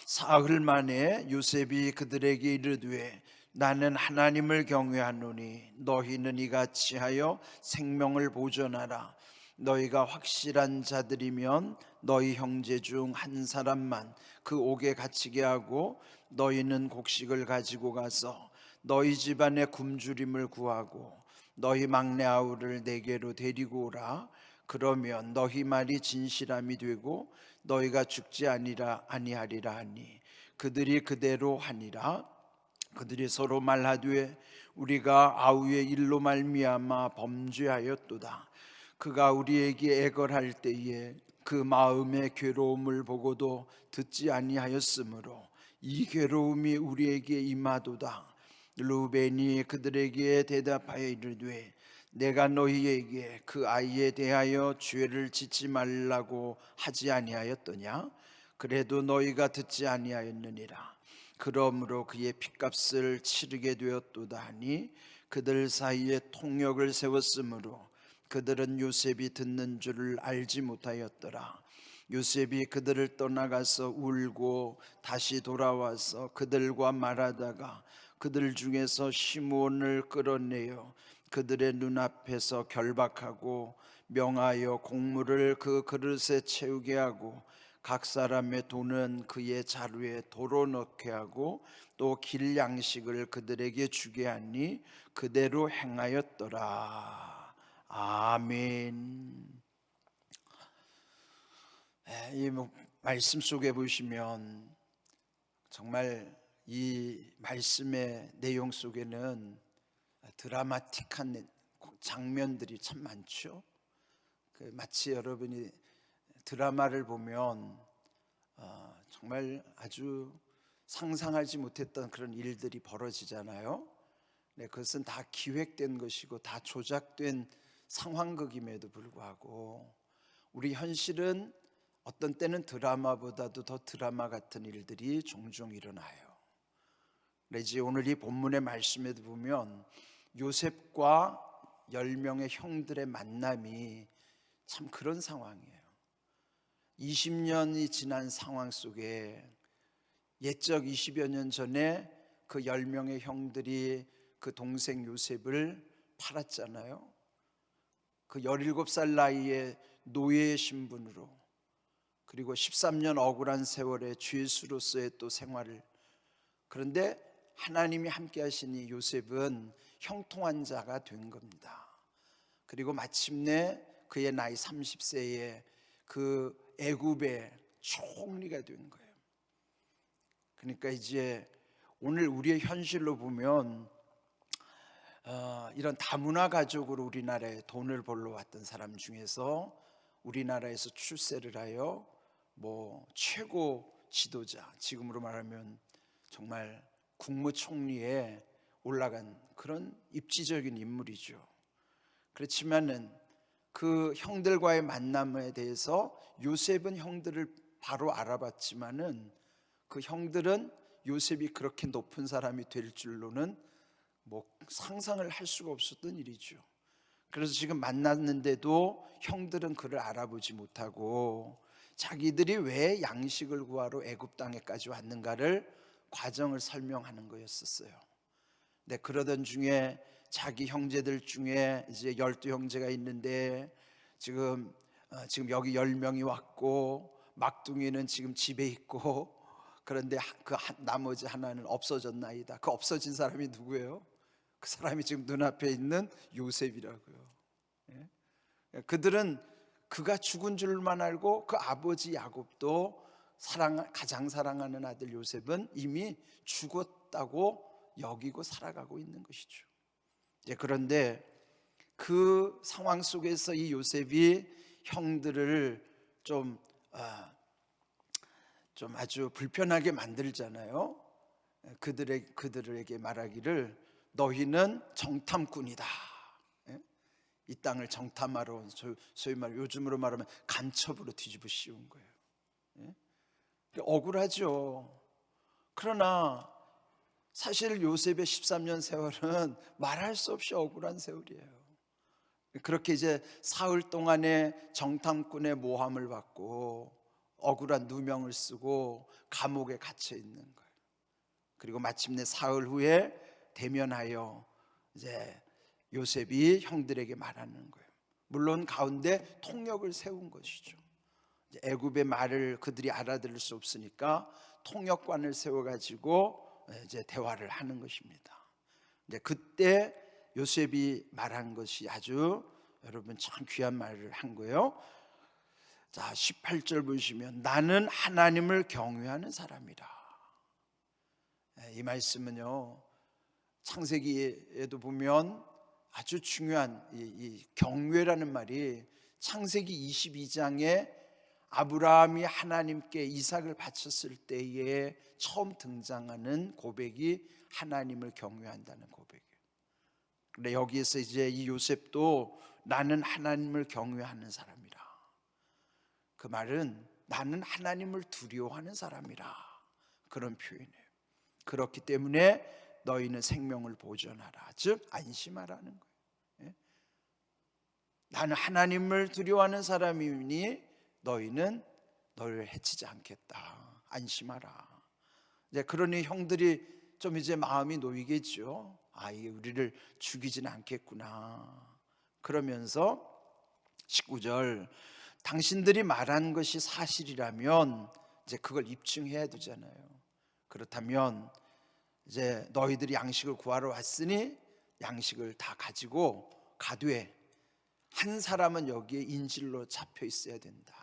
사흘 만에 요셉이 그들에게 이르되 나는 하나님을 경외하노니 너희는 이같이 하여 생명을 보존하라. 너희가 확실한 자들이면 너희 형제 중 한 사람만 그 옥에 갇히게 하고 너희는 곡식을 가지고 가서 너희 집안의 굶주림을 구하고 너희 막내 아우를 내게로 데리고 오라. 그러면 너희 말이 진실함이 되고 너희가 죽지 아니하리라 하니 그들이 그대로 하니라. 그들이 서로 말하되 우리가 아우의 일로 말미암아 범죄하였도다. 그가 우리에게 애걸할 때에 그 마음의 괴로움을 보고도 듣지 아니하였으므로 이 괴로움이 우리에게 임하도다. 루벤이 그들에게 대답하여 이르되 내가 너희에게 그 아이에 대하여 죄를 짓지 말라고 하지 아니하였더냐? 그래도 너희가 듣지 아니하였느니라. 그러므로 그의 핏값을 치르게 되었도다 하니 그들 사이에 통역을 세웠으므로 그들은 요셉이 듣는 줄을 알지 못하였더라. 요셉이 그들을 떠나가서 울고 다시 돌아와서 그들과 말하다가 그들 중에서 시므온을 끌어내어 그들의 눈앞에서 결박하고 명하여 곡물을 그 그릇에 채우게 하고 각 사람의 돈은 그의 자루에 도로 넣게 하고 또 길 양식을 그들에게 주게 하니 그대로 행하였더라. 아멘. 이 말씀 속에 보시면 정말 이 말씀의 내용 속에는 드라마틱한 장면들이 참 많죠. 마치 여러분이 드라마를 보면 정말 아주 상상하지 못했던 그런 일들이 벌어지잖아요. 네, 그것은 다 기획된 것이고 다 조작된 상황극임에도 불구하고 우리 현실은 어떤 때는 드라마보다도 더 드라마 같은 일들이 종종 일어나요. 이제 오늘 이 본문의 말씀에도 보면 요셉과 10명의 형들의 만남이 참 그런 상황이에요. 20년이 지난 상황 속에 옛적 20여 년 전에 그 10명의 형들이 그 동생 요셉을 팔았잖아요. 그 17살 나이에 노예의 신분으로, 그리고 13년 억울한 세월의 죄수로서의 또 생활을, 그런데 하나님이 함께 하시니 요셉은 형통한 자가 된 겁니다. 그리고 마침내 그의 나이 30세에 그 애굽의 총리가 된 거예요. 그러니까 이제 오늘 우리의 현실로 보면 이런 다문화 가족으로 우리나라에 돈을 벌러 왔던 사람 중에서 우리나라에서 출세를 하여 최고 지도자, 지금으로 말하면 정말 국무총리에 올라간 그런 입지적인 인물이죠. 그렇지만은 그 형들과의 만남에 대해서 요셉은 형들을 바로 알아봤지만은 그 형들은 요셉이 그렇게 높은 사람이 될 줄로는 상상을 할 수가 없었던 일이죠. 그래서 지금 만났는데도 형들은 그를 알아보지 못하고 자기들이 왜 양식을 구하러 애굽 땅에까지 왔는가를 과정을 설명하는 거였었어요. 네, 그러던 중에 자기 형제들 중에 이제 12형제가 있는데 지금 여기 10명이 왔고 막둥이는 지금 집에 있고, 그런데 나머지 하나는 없어졌나이다. 그 없어진 사람이 누구예요? 그 사람이 지금 눈앞에 있는 요셉이라고요. 그들은 그가 죽은 줄만 알고 그 아버지 야곱도 가장 사랑하는 아들 요셉은 이미 죽었다고 여기고 살아가고 있는 것이죠. 그런데 그 상황 속에서 이 요셉이 형들을 좀 아주 불편하게 만들잖아요. 그들에게 말하기를 너희는 정탐꾼이다. 이 땅을 정탐하러, 소위 말 요즘으로 말하면 간첩으로 뒤집어 씌운 거예요. 억울하죠. 그러나 사실 요셉의 13년 세월은 말할 수 없이 억울한 세월이에요. 그렇게 이제 사흘 동안의 정탐꾼의 모함을 받고 억울한 누명을 쓰고 감옥에 갇혀 있는 거예요. 그리고 마침내 사흘 후에 대면하여 이제 요셉이 형들에게 말하는 거예요. 물론 가운데 통역을 세운 것이죠. 애굽의 말을 그들이 알아들을 수 없으니까 통역관을 세워가지고 이제 대화를 하는 것입니다. 이제 그때 요셉이 말한 것이 아주 여러분 참 귀한 말을 한 거예요. 자, 18절 보시면 나는 하나님을 경외하는 사람이라. 이 말씀은요, 창세기에도 보면 아주 중요한 이 경외라는 말이 창세기 22장에 아브라함이 하나님께 이삭을 바쳤을 때에 처음 등장하는 고백이 하나님을 경외한다는 고백이에요. 근데 여기에서 이제 이 요셉도 나는 하나님을 경외하는 사람이라. 그 말은 나는 하나님을 두려워하는 사람이라, 그런 표현이에요. 그렇기 때문에 너희는 생명을 보존하라, 즉 안심하라는 거예요. 나는 하나님을 두려워하는 사람이니 너희는 너를 해치지 않겠다, 안심하라. 이제 그러니 형들이 좀 이제 마음이 놓이겠죠. 이게 우리를 죽이지는 않겠구나. 그러면서 19절 당신들이 말한 것이 사실이라면 이제 그걸 입증해야 되잖아요. 그렇다면 이제 너희들이 양식을 구하러 왔으니 양식을 다 가지고 가되 한 사람은 여기에 인질로 잡혀 있어야 된다.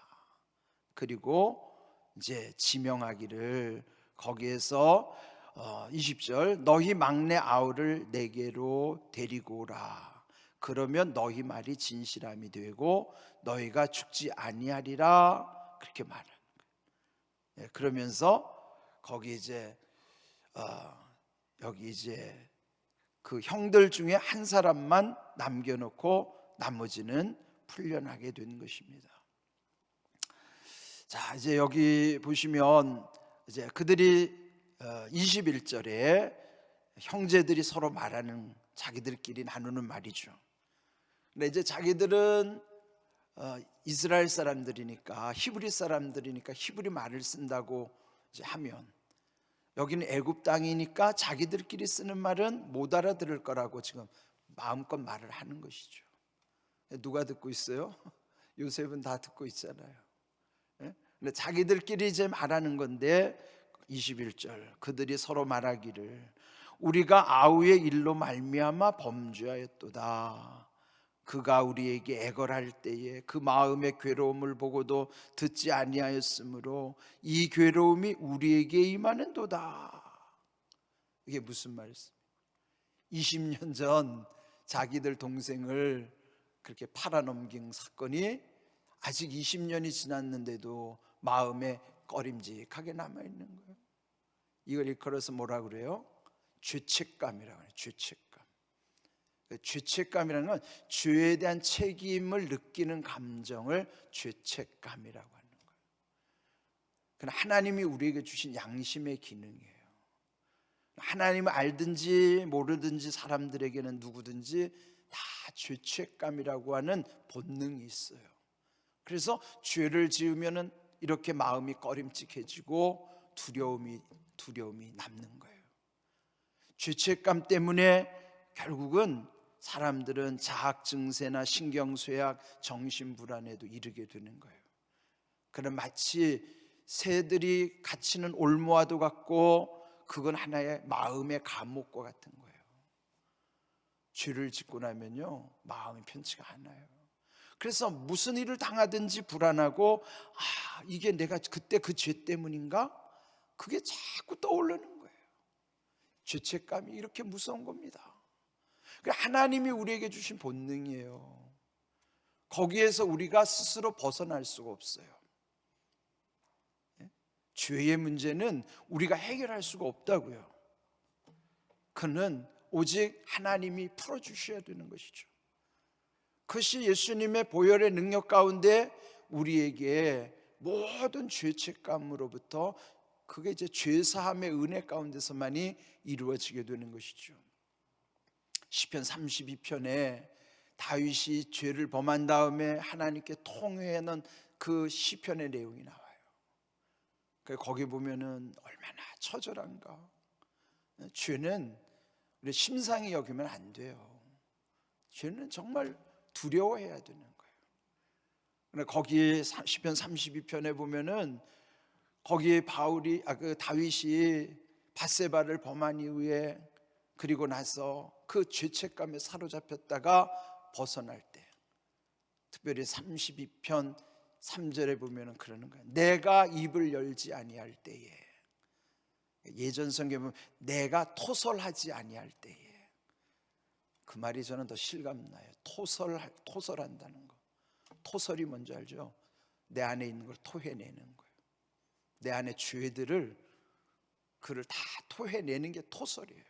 그리고 이제 지명하기를 거기에서 20절 너희 막내 아우를 내게로 데리고 오라. 그러면 너희 말이 진실함이 되고 너희가 죽지 아니하리라. 그렇게 말하는 거예요. 그러면서 거기 이제 여기 이제 그 형들 중에 한 사람만 남겨놓고 나머지는 풀려나게 된 것입니다. 자, 이제 여기 보시면 이제 그들이 21절에 형제들이 서로 말하는, 자기들끼리 나누는 말이죠. 근데 이제 자기들은 이스라엘 사람들이니까, 히브리 사람들이니까 히브리 말을 쓴다고 이제 하면, 여기는 애굽 땅이니까 자기들끼리 쓰는 말은 못 알아들을 거라고 지금 마음껏 말을 하는 것이죠. 누가 듣고 있어요? 요셉은 다 듣고 있잖아요. 근데 자기들끼리 이제 말하는 건데 21절 그들이 서로 말하기를 우리가 아우의 일로 말미암아 범죄하였도다. 그가 우리에게 애걸할 때에 그 마음의 괴로움을 보고도 듣지 아니하였으므로 이 괴로움이 우리에게 임하는도다. 이게 무슨 말이었습니까? 20년 전 자기들 동생을 그렇게 팔아넘긴 사건이 아직 20년이 지났는데도 마음에 꺼림직하게 남아있는 거예요. 이걸 일컬어서 뭐라 그래요? 죄책감이라고 해요. 죄책감. 죄책감이라는 건 죄에 대한 책임을 느끼는 감정을 죄책감이라고 하는 거예요. 그건 하나님이 우리에게 주신 양심의 기능이에요. 하나님을 알든지 모르든지 사람들에게는 누구든지 다 죄책감이라고 하는 본능이 있어요. 그래서 죄를 지으면은 이렇게 마음이 꺼림칙해지고 두려움이 남는 거예요. 죄책감 때문에 결국은 사람들은 자학 증세나 신경쇠약, 정신불안에도 이르게 되는 거예요. 그런 마치 새들이 갇히는 올무와도 같고 그건 하나의 마음의 감옥과 같은 거예요. 죄를 짓고 나면요 마음이 편치가 않아요. 그래서 무슨 일을 당하든지 불안하고 이게 내가 그때 그 죄 때문인가? 그게 자꾸 떠오르는 거예요. 죄책감이 이렇게 무서운 겁니다. 하나님이 우리에게 주신 본능이에요. 거기에서 우리가 스스로 벗어날 수가 없어요. 죄의 문제는 우리가 해결할 수가 없다고요. 그는 오직 하나님이 풀어주셔야 되는 것이죠. 그것이 예수님의 보혈의 능력 가운데 우리에게 모든 죄책감으로부터 그게 이제 죄사함의 은혜 가운데서만이 이루어지게 되는 것이죠. 시편 32편에 다윗이 죄를 범한 다음에 하나님께 통회하는 그 시편의 내용이 나와요. 거기 보면은 얼마나 처절한가. 죄는 우리 심상히 여기면 안 돼요. 죄는 정말 두려워해야 되는 거예요. 근데 거기에 시편 32편에 보면은 거기에 다윗이 밧세바를 범한 이후에 그리고 나서 그 죄책감에 사로잡혔다가 벗어날 때, 특별히 32편 3절에 보면은 그러는 거예요. 내가 입을 열지 아니할 때에, 예전 성경에 보면 내가 토설하지 아니할 때에, 그 말이 저는 더 실감나요. 토설한다는 거. 토설이 뭔지 알죠? 내 안에 있는 걸 토해내는 거예요. 내 안에 죄들을 그를 다 토해내는 게 토설이에요.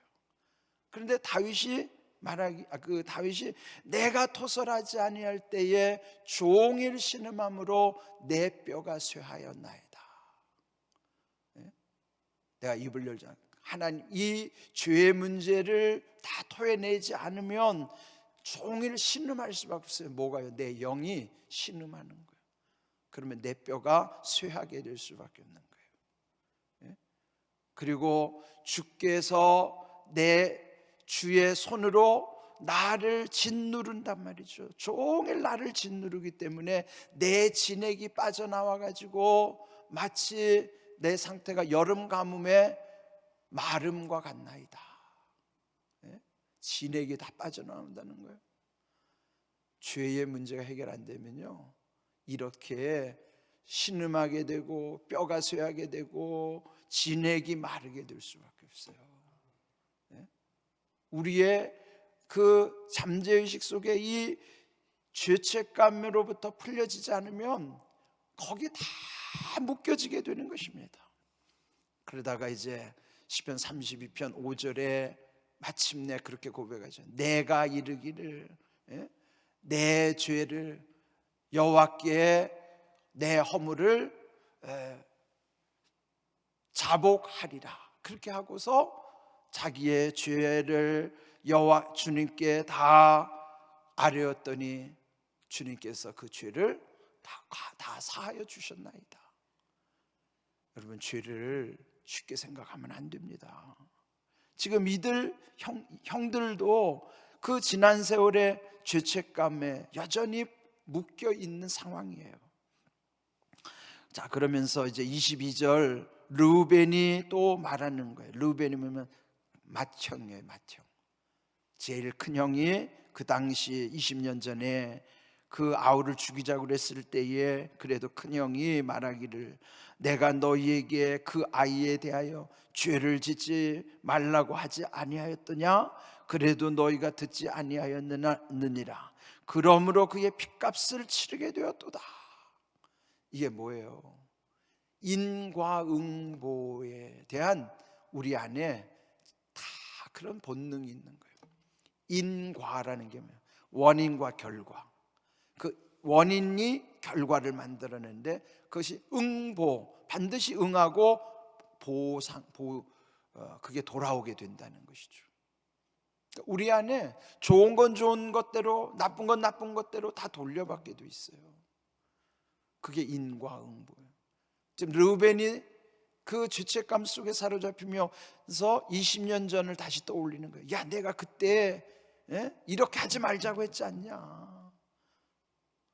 그런데 다윗이 내가 토설하지 아니할 때에 종일 신음함으로 내 뼈가 쇠하였나이다. 내가 입을 열지 않고, 하나님 이 죄의 문제를 다 토해내지 않으면 종일 신음할 수밖에 없어요. 뭐가요? 내 영이 신음하는 거예요. 그러면 내 뼈가 쇠하게 될 수밖에 없는 거예요. 그리고 주께서 내 주의 손으로 나를 짓누른단 말이죠. 종일 나를 짓누르기 때문에 내 진액이 빠져나와 가지고 마치 내 상태가 여름 가뭄의 마름과 같나이다. 진액이 다 빠져나온다는 거예요. 죄의 문제가 해결 안 되면요, 이렇게 신음하게 되고 뼈가 쇠하게 되고 진액이 마르게 될 수밖에 없어요. 우리의 그 잠재의식 속에 이 죄책감으로부터 풀려지지 않으면 거기에 다 묶여지게 되는 것입니다. 그러다가 이제 시편 32편 5절에 마침내 그렇게 고백하죠. 내가 이르기를, 내 죄를 여호와께 내 허물을 자복하리라. 그렇게 하고서 자기의 죄를 여호와 주님께 다 아뢰었더니 주님께서 그 죄를 다 사하여 주셨나이다. 여러분, 죄를 쉽게 생각하면 안 됩니다. 지금 이들 형들도 그 지난 세월의 죄책감에 여전히 묶여 있는 상황이에요. 자, 그러면서 이제 22절 르우벤이 또 말하는 거예요. 르우벤이 뭐냐면 맏형이에요. 맏형. 제일 큰 형이 그 당시 20년 전에 그 아우를 죽이자고 그랬을 때에 그래도 큰 형이 말하기를, 내가 너희에게 그 아이에 대하여 죄를 짓지 말라고 하지 아니하였더냐? 그래도 너희가 듣지 아니하였느니라. 그러므로 그의 핏값을 치르게 되었도다. 이게 뭐예요? 인과응보에 대한 우리 안에 다 그런 본능이 있는 거예요. 인과라는 게 뭐예요? 원인과 결과. 그 원인이 결과를 만들어내는데 그것이 응보, 반드시 응하고 그게 돌아오게 된다는 것이죠. 우리 안에 좋은 건 좋은 것대로, 나쁜 건 나쁜 것대로 다 돌려받게 돼 있어요. 그게 인과응보예요. 지금 르우벤이 그 죄책감 속에 사로잡히면서 20년 전을 다시 떠올리는 거예요. 야, 내가 그때 이렇게 하지 말자고 했지 않냐.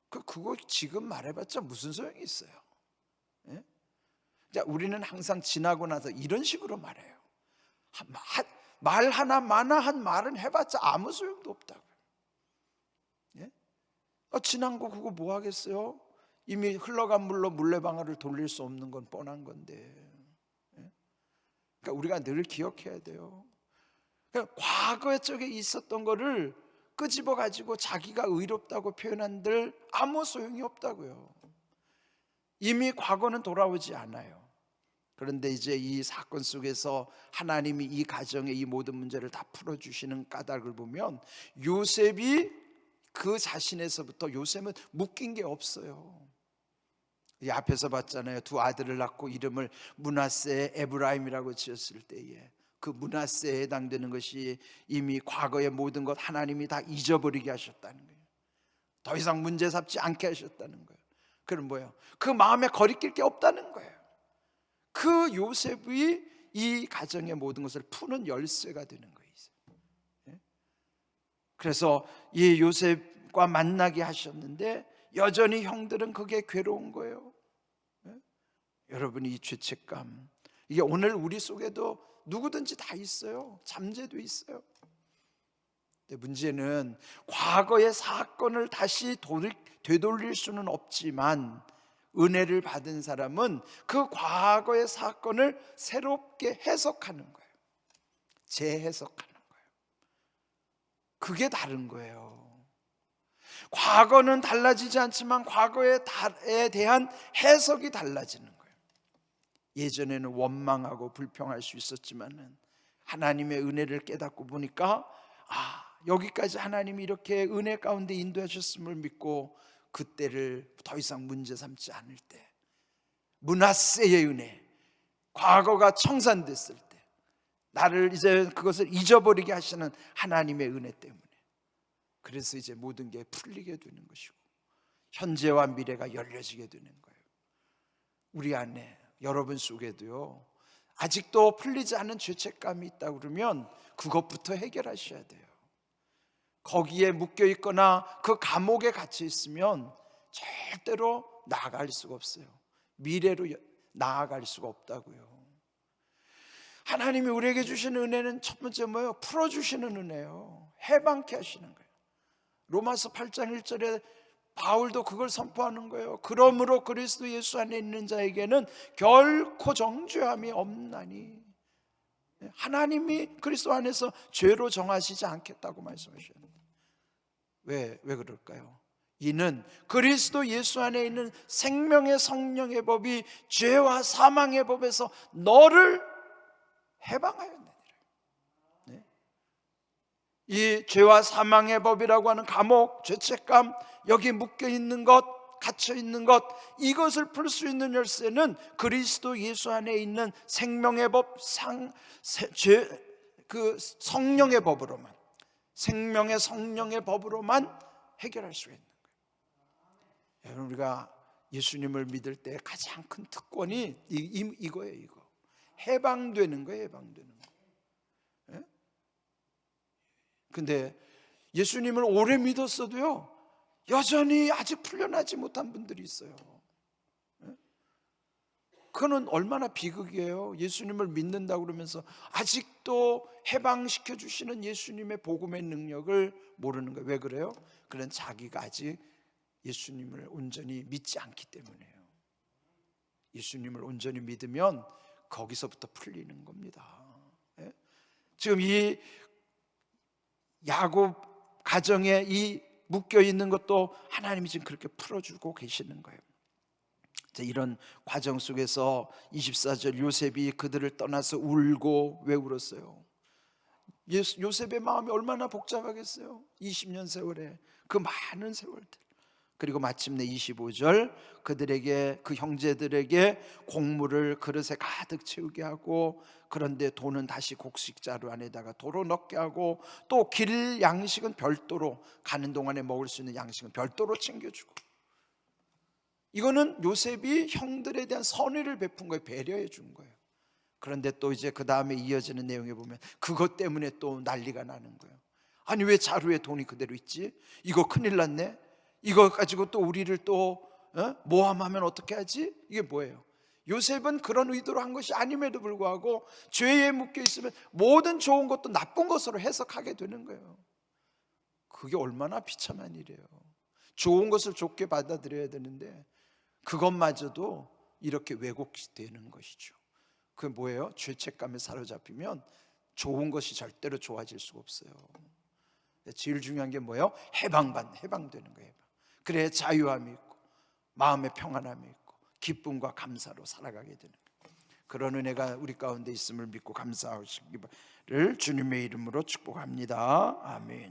그거 지금 말해봤자 무슨 소용이 있어요. 우리는 항상 지나고 나서 이런 식으로 말해요. 말 하나 마나한 말은 해봤자 아무 소용도 없다고요. 지난 거 그거 뭐 하겠어요? 이미 흘러간 물로 물레방아를 돌릴 수 없는 건 뻔한 건데. 그러니까 우리가 늘 기억해야 돼요. 그러니까 과거 쪽에 있었던 거를 끄집어 가지고 자기가 의롭다고 표현한들 아무 소용이 없다고요. 이미 과거는 돌아오지 않아요. 그런데 이제 이 사건 속에서 하나님이 이 가정의 이 모든 문제를 다 풀어주시는 까닭을 보면, 요셉이 그 자신에서부터, 요셉은 묶인 게 없어요. 이 앞에서 봤잖아요. 두 아들을 낳고 이름을 므낫세, 에브라임이라고 지었을 때에 그 므낫세에 해당되는 것이 이미 과거의 모든 것 하나님이 다 잊어버리게 하셨다는 거예요. 더 이상 문제 삼지 않게 하셨다는 거예요. 그럼 뭐예요? 그 마음에 거리낄 게 없다는 거예요. 그 요셉이 이 가정의 모든 것을 푸는 열쇠가 되는 거예요. 그래서 이 요셉과 만나게 하셨는데 여전히 형들은 그게 괴로운 거예요. 여러분, 이 죄책감, 이게 오늘 우리 속에도 누구든지 다 있어요. 잠재도 있어요. 근데 문제는 과거의 사건을 다시 되돌릴 수는 없지만 은혜를 받은 사람은 그 과거의 사건을 새롭게 해석하는 거예요. 재해석하는 거예요. 그게 다른 거예요. 과거는 달라지지 않지만 과거에 대한 해석이 달라지는 거예요. 예전에는 원망하고 불평할 수 있었지만은 하나님의 은혜를 깨닫고 보니까 여기까지 하나님이 이렇게 은혜 가운데 인도하셨음을 믿고 그때를 더 이상 문제 삼지 않을 때, 므낫세의 은혜, 과거가 청산됐을 때 나를 이제 그것을 잊어버리게 하시는 하나님의 은혜 때문에, 그래서 이제 모든 게 풀리게 되는 것이고 현재와 미래가 열려지게 되는 거예요. 우리 안에, 여러분 속에도요, 아직도 풀리지 않은 죄책감이 있다 그러면 그것부터 해결하셔야 돼요. 거기에 묶여 있거나 그 감옥에 갇혀 있으면 절대로 나아갈 수가 없어요. 미래로 나아갈 수가 없다고요. 하나님이 우리에게 주시는 은혜는 첫 번째 뭐예요? 풀어주시는 은혜예요. 해방케 하시는 거예요. 로마서 8장 1절에 바울도 그걸 선포하는 거예요. 그러므로 그리스도 예수 안에 있는 자에게는 결코 정죄함이 없나니, 하나님이 그리스도 안에서 죄로 정하시지 않겠다고 말씀하셨는데 왜 그럴까요? 이는 그리스도 예수 안에 있는 생명의 성령의 법이 죄와 사망의 법에서 너를 해방하였느니라. 네? 이 죄와 사망의 법이라고 하는 감옥, 죄책감, 여기 묶여 있는 것, 갇혀 있는 것, 이것을 풀 수 있는 열쇠는 그리스도 예수 안에 있는 생명의 법, 그 성령의 법으로만, 생명의 성령의 법으로만 해결할 수 있는 거예요. 여러분, 우리가 예수님을 믿을 때 가장 큰 특권이 이거예요. 이거 해방되는 거예요. 해방되는 거. 근데 예수님을 오래 믿었어도요, 여전히 아직 풀려나지 못한 분들이 있어요. 그거는 얼마나 비극이에요. 예수님을 믿는다고 그러면서 아직도 해방시켜 주시는 예수님의 복음의 능력을 모르는 거예요. 왜 그래요? 그건 자기가 아직 예수님을 온전히 믿지 않기 때문이에요. 예수님을 온전히 믿으면 거기서부터 풀리는 겁니다. 지금 이 야곱 가정에 이 묶여 있는 것도 하나님이 지금 그렇게 풀어주고 계시는 거예요. 이런 과정 속에서 24절 요셉이 그들을 떠나서 울고, 왜 울었어요? 요셉의 마음이 얼마나 복잡하겠어요. 20년 세월에 그 많은 세월들. 그리고 마침내 25절 그들에게, 그 형제들에게 곡물을 그릇에 가득 채우게 하고, 그런데 돈은 다시 곡식자루 안에다가 도로 넣게 하고, 또 길 양식은 별도로, 가는 동안에 먹을 수 있는 양식은 별도로 챙겨주고. 이거는 요셉이 형들에 대한 선의를 베푼 거예요. 배려해 준 거예요. 그런데 또 이제 그 다음에 이어지는 내용에 보면 그것 때문에 또 난리가 나는 거예요. 아니, 왜 자루에 돈이 그대로 있지? 이거 큰일 났네. 이거 가지고 또 우리를 또 모함하면 어떻게 하지? 이게 뭐예요? 요셉은 그런 의도로 한 것이 아님에도 불구하고 죄에 묶여 있으면 모든 좋은 것도 나쁜 것으로 해석하게 되는 거예요. 그게 얼마나 비참한 일이에요. 좋은 것을 좋게 받아들여야 되는데 그것마저도 이렇게 왜곡되는 것이죠. 그게 뭐예요? 죄책감에 사로잡히면 좋은 것이 절대로 좋아질 수가 없어요. 제일 중요한 게 뭐예요? 해방되는 거예요. 그래야 자유함이 있고 마음의 평안함이 있고 기쁨과 감사로 살아가게 되는 거예요. 그런 은혜가 우리 가운데 있음을 믿고 감사하시기를 주님의 이름으로 축복합니다. 아멘.